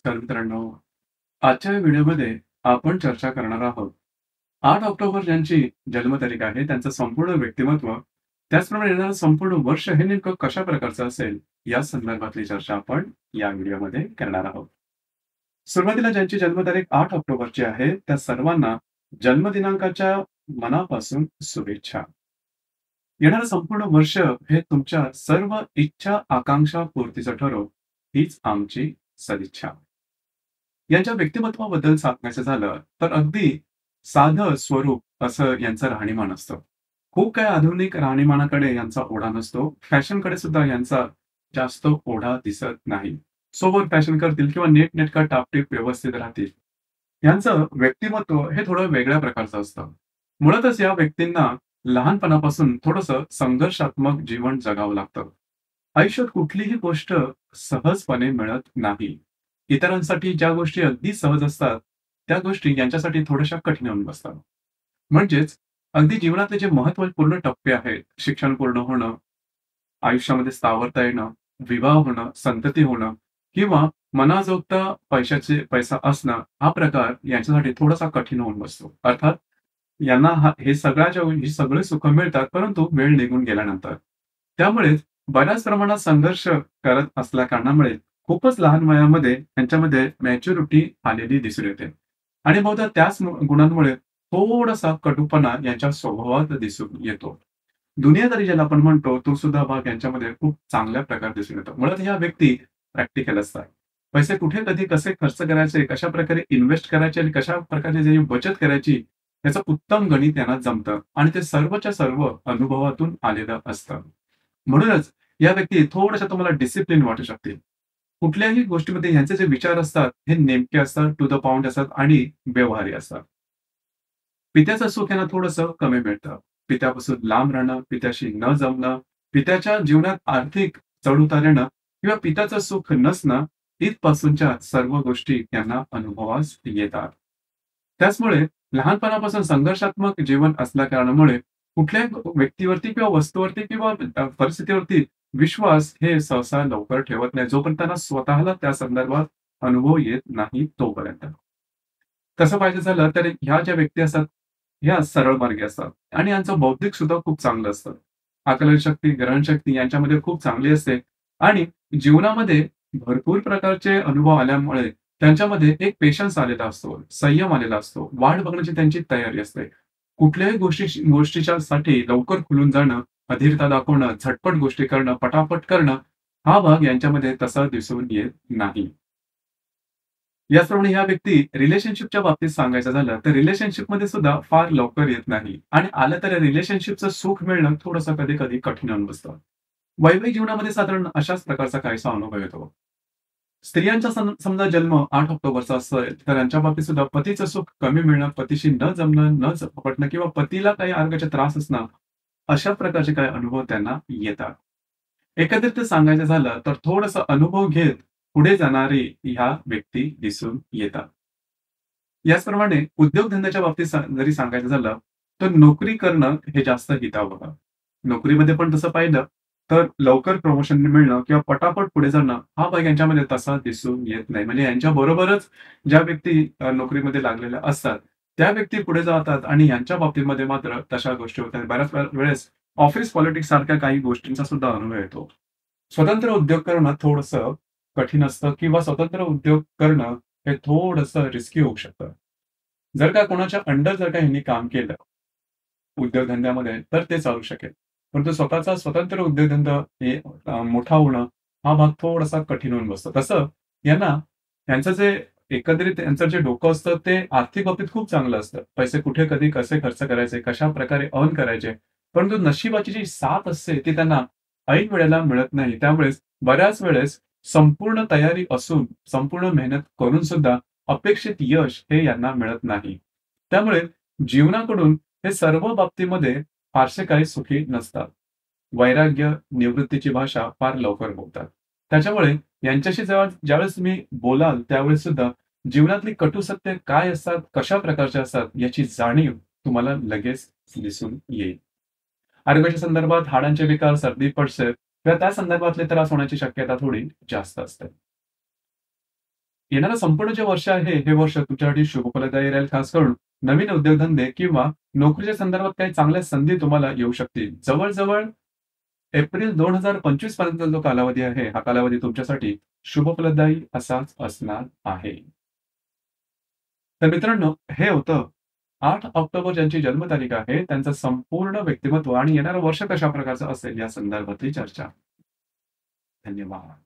तर मित्रांनो, आजच्या व्हिडिओमध्ये आपण चर्चा करणार आहोत 8 ऑक्टोबर ज्यांची जन्मतारीख आहे, त्यांचं संपूर्ण व्यक्तिमत्व, त्याचप्रमाणे येणारं संपूर्ण वर्ष हे नेमकं कशा प्रकारचं असेल, या संदर्भातली चर्चा आपण या व्हिडिओमध्ये करणार आहोत. सुरुवातीला ज्यांची जन्मतारीख 8 ऑक्टोबरची आहे, त्या सर्वांना जन्मदिनांकाच्या मनापासून शुभेच्छा. येणारं संपूर्ण वर्ष हे तुमच्या सर्व इच्छा, आकांक्षा पूर्तीचं ठरो, हीच आमची सदिच्छा. यांच्या व्यक्तिमत्वाबद्दल सांगायचं झालं तर अगदी साधं स्वरूप असं यांचं राहणीमान असतं. खूप काही आधुनिक राहणीमानाकडे यांचा ओढा नसतो. फॅशनकडे सुद्धा यांचा जास्त ओढा दिसत नाही. सोबर फॅशन करतील किंवा नीटनेटका टापटीप व्यवस्थित राहतील. यांचं व्यक्तिमत्व हे थोडं वेगळ्या प्रकारचं असतं. मुळातच या व्यक्तींना लहानपणापासून थोडंसं संघर्षात्मक जीवन जगावं लागतं. आयुष्यात कुठलीही गोष्ट सहजपणे मिळत नाही. इतरांसाठी ज्या गोष्टी अगदी सहज असतात, त्या गोष्टी यांच्यासाठी थोड्याशा कठीण होऊन बसतात. म्हणजेच अगदी जीवनातले जे महत्त्वपूर्ण टप्पे आहेत, शिक्षण पूर्ण होणं, आयुष्यामध्ये स्थावरता येणं, विवाह होणं, संतती होणं किंवा मनाजोगता पैसा असणं, हा प्रकार यांच्यासाठी थोडासा कठीण होऊन बसतो. अर्थात यांना ही सगळे सुख मिळतात, परंतु वेळ निघून गेल्यानंतर. त्यामुळेच बऱ्याच प्रमाणात संघर्ष करत असल्या कारणामुळे खूपच लहान वयामध्ये त्यांच्यामध्ये मॅच्युरिटी आलेली दिसून येते. आणि बहुधा त्याच गुणांमुळे थोडासा कटुपणा यांच्या स्वभावात दिसून येतो. दुनियादारी ज्याला आपण म्हणतो, तो सुद्धा भाग यांच्यामध्ये खूप चांगल्या प्रकारे दिसून येतो. मुळात ह्या व्यक्ती प्रॅक्टिकल असतात. पैसे कुठे, कधी, कसे खर्च करायचे, कशाप्रकारे इन्व्हेस्ट करायचे आणि कशा प्रकारे त्याची बचत करायची, याचं उत्तम गणित त्यांना जमतं आणि ते सर्वच्या सर्व अनुभवातून आलेलं असतं. म्हणूनच या व्यक्ती थोड्याशा तुम्हाला डिसिप्लिन वाटू शकतील. कुठल्याही गोष्टीमध्ये ह्यांचे जे विचार असतात, हे नेमके असतात, टू द पॉइंट असतात आणि व्यवहारी असतात. पित्याचं सुख यांना थोडंसं कमी मिळतं. पित्यापासून लांब राहणं, पित्याशी न जमणं, पित्याच्या जीवनात आर्थिक चढ-उतार येणं किंवा पित्याचं सुख नसणं, इथपासूनच्या सर्व गोष्टी त्यांना अनुभवास येतात. त्याचमुळे लहानपणापासून संघर्षात्मक जीवन असल्या कारणामुळे कुठल्याही व्यक्तीवरती किंवा वस्तूवरती किंवा परिस्थितीवरती विश्वास हे सहसा लवकर ठेवत नाही, जोपर्यंत त्यांना स्वतःला त्या संदर्भात अनुभव येत नाही तोपर्यंत. तसं पाहायचं झालं तर ह्या ज्या व्यक्ती असतात, ह्या सरळ मार्गी असतात आणि यांचं बौद्धिक सुद्धा खूप चांगलं असतं. आकलनशक्ती, ग्रहणशक्ती यांच्यामध्ये खूप चांगली असते आणि जीवनामध्ये भरपूर प्रकारचे अनुभव आल्यामुळे त्यांच्यामध्ये एक पेशन्स आलेला असतो, संयम आलेला असतो, वाट बघण्याची त्यांची तयारी असते. कुठल्याही गोष्टीच्या साठी लवकर खुलून जाणं, अधीरता दाखवणं, झटपट गोष्टी करणं, पटापट करणं, हा भाग यांच्यामध्ये तसा दिसून येत नाही. याचप्रमाणे ह्या व्यक्ती रिलेशनशिपच्या बाबतीत सांगायचं झालं, तर रिलेशनशिपमध्ये सुद्धा फार लवकर येत नाही आणि आलं तर रिलेशनशिपचं सुख मिळणं थोडंसं कधी-कधी कठीण होऊन बसतं. वैवाहिक जीवनामध्ये साधारण अशाच प्रकारचा काहीसा अनुभव येतो. स्त्रियांचा समजा जन्म 8 ऑक्टोबरचा असेल, तर यांच्या बाबतीत सुद्धा पतीचं सुख कमी मिळणं, पतीशी न जमणं, पटणं किंवा पतीला काही आरोग्याचे त्रास असणं, अशा प्रकारचे काही अनुभव त्यांना येतात. एकंदरीत सांगायचं झालं तर थोडंसं अनुभव घेत पुढे जाणारी ह्या व्यक्ती दिसून येतात. याचप्रमाणे उद्योगधंद्याच्या बाबतीत जरी सांगायचं झालं, तर नोकरी करणं हे जास्त हितावह. नोकरीमध्ये पण तसं पाहिलं, तर लवकर प्रमोशन मिळणं किंवा पटापट पुढे जाणं, हा भाग यांच्यामध्ये तसा दिसून येत नाही. म्हणजे यांच्याबरोबरच ज्या व्यक्ती नोकरीमध्ये लागलेल्या असतात, त्या व्यक्ती पुढे जातात आणि यांच्या बाबतीमध्ये मात्र तशा गोष्टी होतात. बऱ्याच वेळेस ऑफिस पॉलिटिक्स सारख्या काही गोष्टींचा सुद्धा अनुभव येतो. स्वतंत्र उद्योग करणं थोडंसं कठीण असतं किंवा स्वतंत्र उद्योग करणं हे थोडंसं रिस्की होऊ शकतं. जर का कोणाच्या अंडर जर का ह्यांनी काम केलं उद्योगधंद्यामध्ये, तर ते चालू शकेल. परंतु स्वतःचा स्वतंत्र उद्योगधंदा हे मोठा होणं, हा भाग थोडासा कठीण होऊन बसतो. तसं यांना यांचं जे एकंदरीत यांचं जे डोकं असतं, ते आर्थिक बाबतीत खूप चांगलं असतं. पैसे कुठे, कधी, कसे खर्च करायचे, कशाप्रकारे अर्न करायचे. परंतु नशिबाची जी साथ असते, ती त्यांना ऐन वेळेला मिळत नाही. त्यामुळेच बऱ्याच वेळेस संपूर्ण तयारी असून, संपूर्ण मेहनत करून सुद्धा अपेक्षित यश हे यांना मिळत नाही. त्यामुळे जीवनाकडून हे सर्व बाबतीमध्ये फारसे काही सुखी नसतात. वैराग्य, निवृत्तीची भाषा फार लवकर बोलतात. त्याच्यामुळे यांच्याशी जेव्हा ज्यावेळेस तुम्ही बोलाल, त्यावेळेस सुद्धा जीवनातली कटू सत्य काय असतात, कशा प्रकारचे असतात, याची जाणीव तुम्हाला लगेच दिसून येईल. आरोग्याच्या संदर्भात हाडांचे विकार, सर्दी, पडसे किंवा त्या संदर्भातले त्रास होण्याची शक्यता थोडी जास्त असते. येणारं संपूर्ण जे वर्ष आहे, हे वर्ष तुमच्यासाठी शुभफलदायी राहील. खास करून नवीन उद्योगधंदे किंवा नोकरीच्या संदर्भात काही चांगल्या संधी तुम्हाला येऊ शकतील. जवळ-जवळ एप्रिल 2025 पर्यंत जो कालावधी आहे, हा कालावधी तुमच्यासाठी शुभफलदायी असाच असणार आहे. तर मित्रांनो, हे होतं 8 ऑक्टोबर ज्यांची जन्मतारीख आहे, त्यांचं संपूर्ण व्यक्तिमत्व आणि येणारं वर्ष कशा प्रकारचं असेल या संदर्भातली चर्चा. धन्यवाद.